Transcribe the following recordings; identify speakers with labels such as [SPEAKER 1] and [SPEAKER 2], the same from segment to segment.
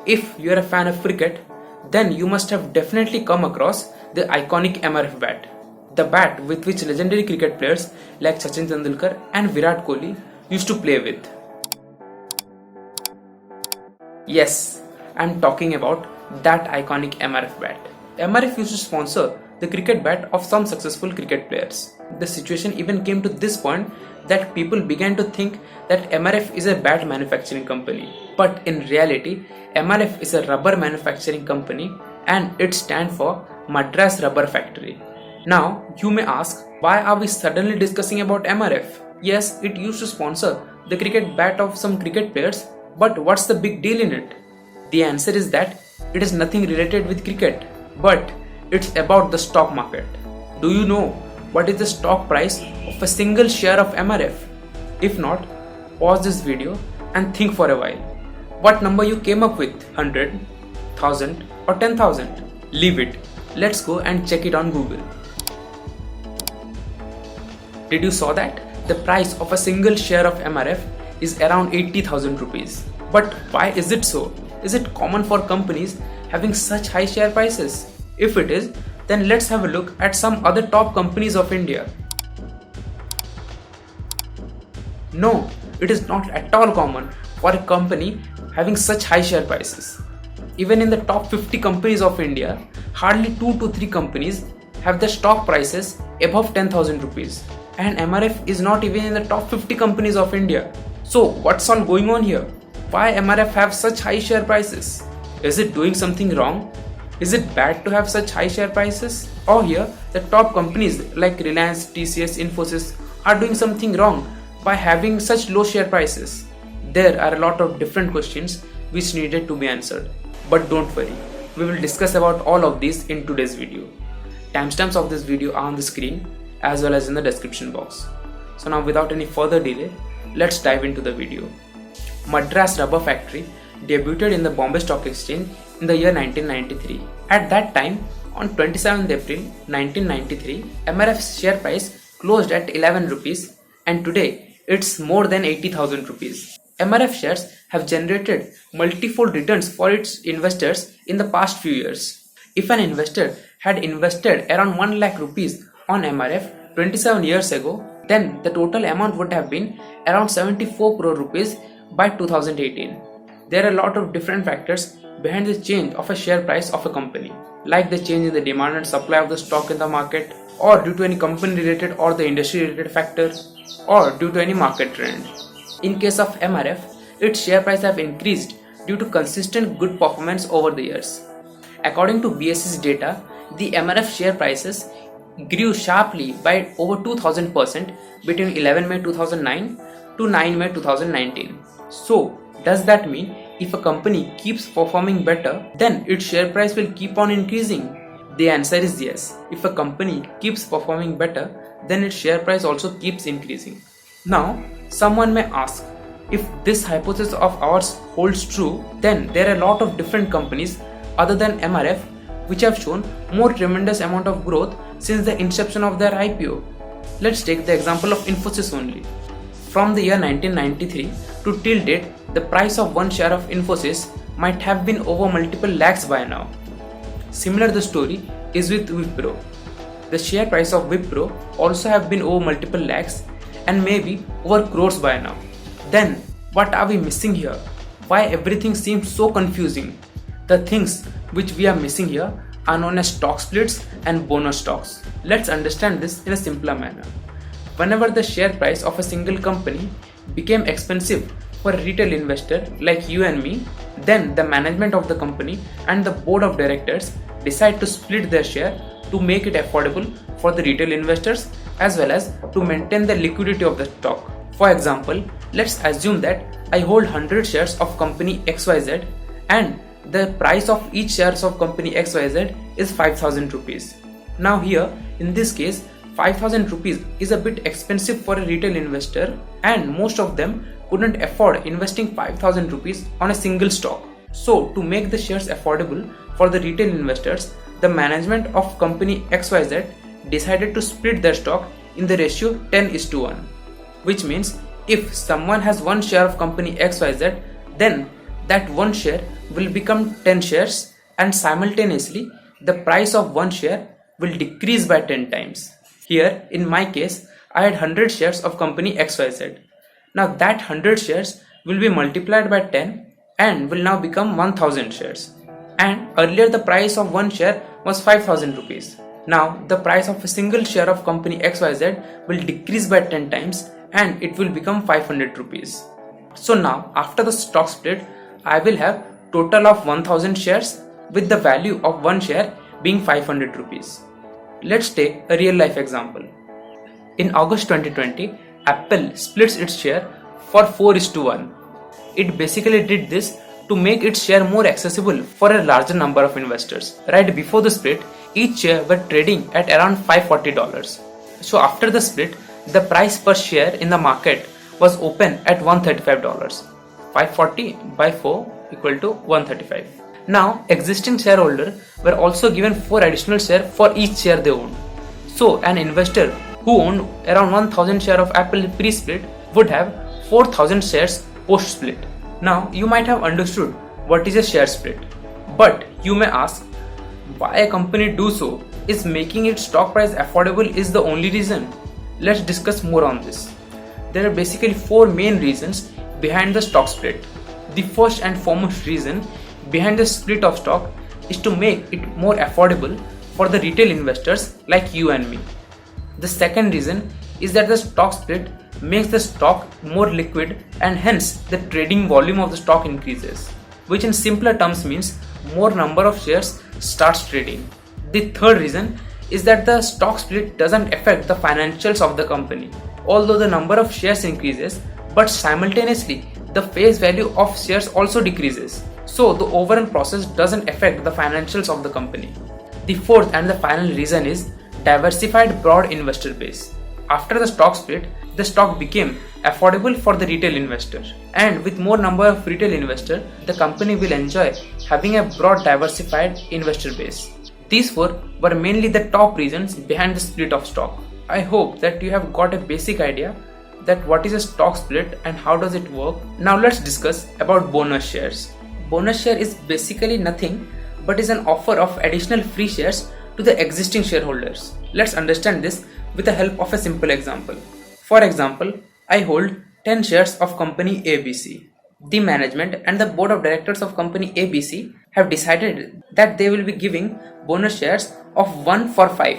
[SPEAKER 1] If you are a fan of cricket, then you must have definitely come across the iconic MRF bat. The bat with which legendary cricket players like Sachin Tendulkar and Virat Kohli used to play with. Yes, I am talking about that iconic MRF bat. MRF used to sponsor the cricket bat of some successful cricket players. The situation even came to this point that people began to think that MRF is a bat manufacturing company. But in reality, MRF is a rubber manufacturing company and it stands for Madras Rubber Factory. Now, you may ask, why are we suddenly discussing about MRF? Yes, it used to sponsor the cricket bat of some cricket players, but what's the big deal in it? The answer is that it is nothing related with cricket, but it's about the stock market. Do you know what is the stock price of a single share of MRF? If not, pause this video and think for a while. What number you came up with? 100, 1000 or 10,000? Leave it. Let's go and check it on Google. Did you saw that? The price of a single share of MRF is around 80,000 rupees. But why is it so? Is it common for companies having such high share prices? If it is, then let's have a look at some other top companies of India. No, it is not at all common for a company having such high share prices. Even in the top 50 companies of India, hardly 2 to 3 companies have their stock prices above 10,000 rupees. And MRF is not even in the top 50 companies of India. So what's all going on here? Why MRF have such high share prices? Is it doing something wrong? Is it bad to have such high share prices? Or here, the top companies like Reliance, TCS, Infosys are doing something wrong by having such low share prices? There are a lot of different questions which needed to be answered. But don't worry, we will discuss about all of these in today's video. Timestamps of this video are on the screen as well as in the description box. So now without any further delay, let's dive into the video. Madras Rubber Factory debuted in the Bombay Stock Exchange in the year 1993. At that time, on 27th April 1993, MRF's share price closed at 11 rupees and today it's more than 80,000 rupees. MRF shares have generated multifold returns for its investors in the past few years. If an investor had invested around 1 lakh rupees on MRF 27 years ago, then the total amount would have been around 74 crore rupees by 2018. There are a lot of different factors behind the change of a share price of a company, like the change in the demand and supply of the stock in the market, or due to any company related or the industry related factor, or due to any market trend. In case of MRF, its share price have increased due to consistent good performance over the years. According to BSE's data, the MRF share prices grew sharply by over 2000% between 11 May 2009 to 9 May 2019. So, does that mean if a company keeps performing better, then its share price will keep on increasing? The answer is yes. If a company keeps performing better, then its share price also keeps increasing. Now, someone may ask, if this hypothesis of ours holds true, then there are a lot of different companies other than MRF which have shown more tremendous amount of growth since the inception of their IPO. Let's take the example of Infosys only. From the year 1993 to till date, the price of one share of Infosys might have been over multiple lakhs by now. Similar the story is with Wipro. The share price of Wipro also have been over multiple lakhs and maybe over crores by now. Then what are we missing here? Why everything seems so confusing? The things which we are missing here are known as stock splits and bonus stocks. Let's understand this in a simpler manner. Whenever the share price of a single company became expensive for a retail investor like you and me, then the management of the company and the board of directors decide to split their share to make it affordable for the retail investors as well as to maintain the liquidity of the stock. For example, let's assume that I hold 100 shares of company XYZ and the price of each shares of company XYZ is 5,000 rupees. Now here, in this case, 5,000 rupees is a bit expensive for a retail investor and most of them couldn't afford investing 5,000 rupees on a single stock. So to make the shares affordable for the retail investors, the management of company XYZ decided to split their stock in the ratio 10:1, which means if someone has one share of company XYZ, then that one share will become 10 shares and simultaneously the price of one share will decrease by 10 times. Here in my case, I had 100 shares of company XYZ. Now that 100 shares will be multiplied by 10 and will now become 1000 shares. And earlier the price of one share was 5000 rupees. Now the price of a single share of company XYZ will decrease by 10 times and it will become 500 rupees. So now after the stock split, I will have total of 1000 shares with the value of one share being 500 rupees. Let's take a real life example. In August 2020, Apple splits its share for 4:1. It basically did this to make its share more accessible for a larger number of investors. Right before the split, each share were trading at around $540. So after the split, the price per share in the market was open at $135. 540 by 4 equal to 135. Now existing shareholders were also given 4 additional shares for each share they owned. So an investor who owned around 1000 shares of Apple pre-split would have 4000 shares post-split. Now you might have understood what is a share split, but you may ask why a company do so. Is making its stock price affordable is the only reason? Let's discuss more on this. There are basically 4 main reasons behind the stock split. The first and foremost reason behind the split of stock is to make it more affordable for the retail investors like you and me. The second reason is that the stock split makes the stock more liquid and hence the trading volume of the stock increases, which in simpler terms means more number of shares starts trading. The third reason is that the stock split doesn't affect the financials of the company. Although the number of shares increases, but simultaneously the face value of shares also decreases. So the overall process doesn't affect the financials of the company. The fourth and the final reason is diversified broad investor base. After the stock split, the stock became affordable for the retail investor, and with more number of retail investors, the company will enjoy having a broad diversified investor base. These 4 were mainly the top reasons behind the split of stock. I hope that you have got a basic idea that what is a stock split and how does it work. Now let's discuss about bonus shares. Bonus share is basically nothing but is an offer of additional free shares to the existing shareholders. Let's understand this with the help of a simple example. For example, I hold 10 shares of company ABC. The management and the board of directors of company ABC have decided that they will be giving bonus shares of 1 for 5,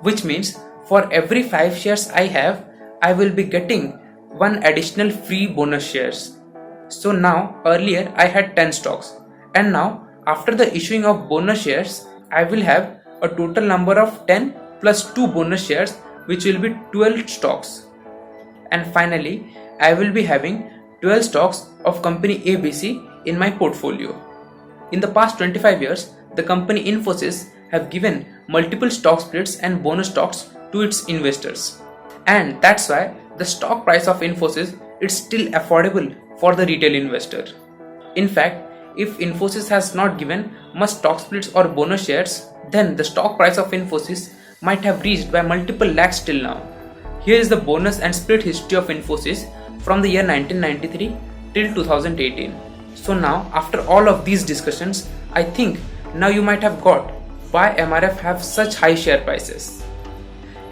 [SPEAKER 1] which means for every 5 shares I have, I will be getting 1 additional free bonus shares. So now earlier I had 10 stocks, and now after the issuing of bonus shares, I will have a total number of 10 plus 2 bonus shares, which will be 12 stocks. And finally, I will be having 12 stocks of company ABC in my portfolio. In the past 25 years, the company Infosys have given multiple stock splits and bonus stocks to its investors. And that's why the stock price of Infosys is still affordable for the retail investor. In fact, if Infosys has not given much stock splits or bonus shares, then the stock price of Infosys might have reached by multiple lakhs till now. Here is the bonus and split history of Infosys from the year 1993 till 2018. So now, after all of these discussions, I think now you might have got why MRF have such high share prices.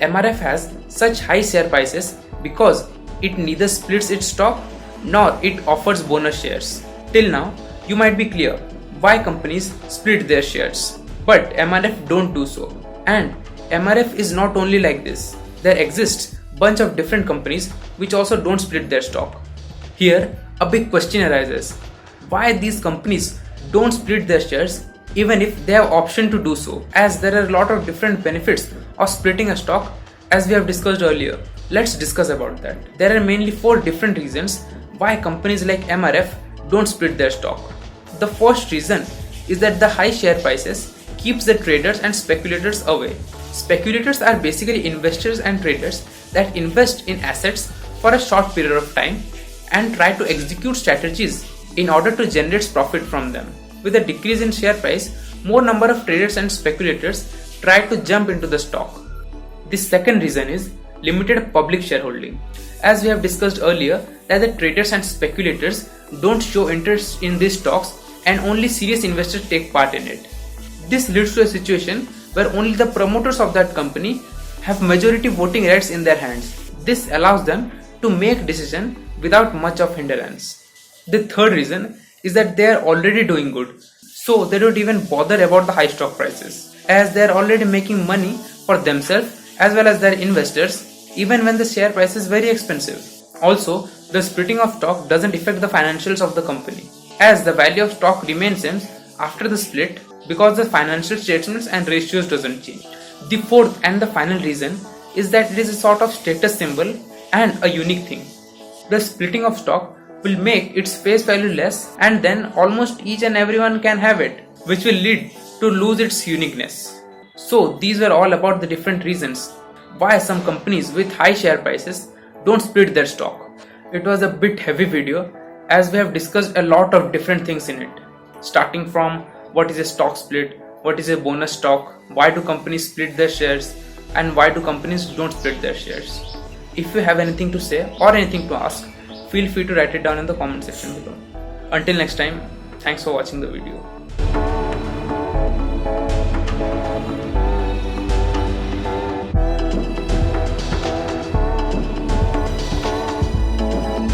[SPEAKER 1] MRF has such high share prices because it neither splits its stock nor it offers bonus shares. Till now, you might be clear why companies split their shares, but MRF don't do so. And MRF is not only like this. There exists bunch of different companies which also don't split their stock. Here, a big question arises. Why these companies don't split their shares even if they have option to do so, as there are a lot of different benefits of splitting a stock as we have discussed earlier. Let's discuss about that. There are mainly 4 different reasons why companies like MRF don't split their stock. The first reason is that the high share prices keeps the traders and speculators away. Speculators are basically investors and traders that invest in assets for a short period of time and try to execute strategies in order to generate profit from them. With a decrease in share price, more number of traders and speculators try to jump into the stock. The second reason is limited public shareholding. As we have discussed earlier, that the traders and speculators don't show interest in these stocks and only serious investors take part in it. This leads to a situation where only the promoters of that company have majority voting rights in their hands. This allows them to make decisions without much of hindrance. The third reason is that they are already doing good, so they don't even bother about the high stock prices, as they are already making money for themselves as well as their investors even when the share price is very expensive. Also, the splitting of stock doesn't affect the financials of the company, as the value of stock remains same after the split because the financial statements and ratios doesn't change. The fourth and the final reason is that it is a sort of status symbol and a unique thing. The splitting of stock will make its face value less, and then almost each and everyone can have it, which will lead to lose its uniqueness. So these were all about the different reasons why some companies with high share prices don't split their stock. It was a bit heavy video as we have discussed a lot of different things in it, starting from what is a stock split, what is a bonus stock, why do companies split their shares, and why do companies don't split their shares. If you have anything to say or anything to ask, feel free to write it down in the comment section below. Until next time, thanks for watching the video.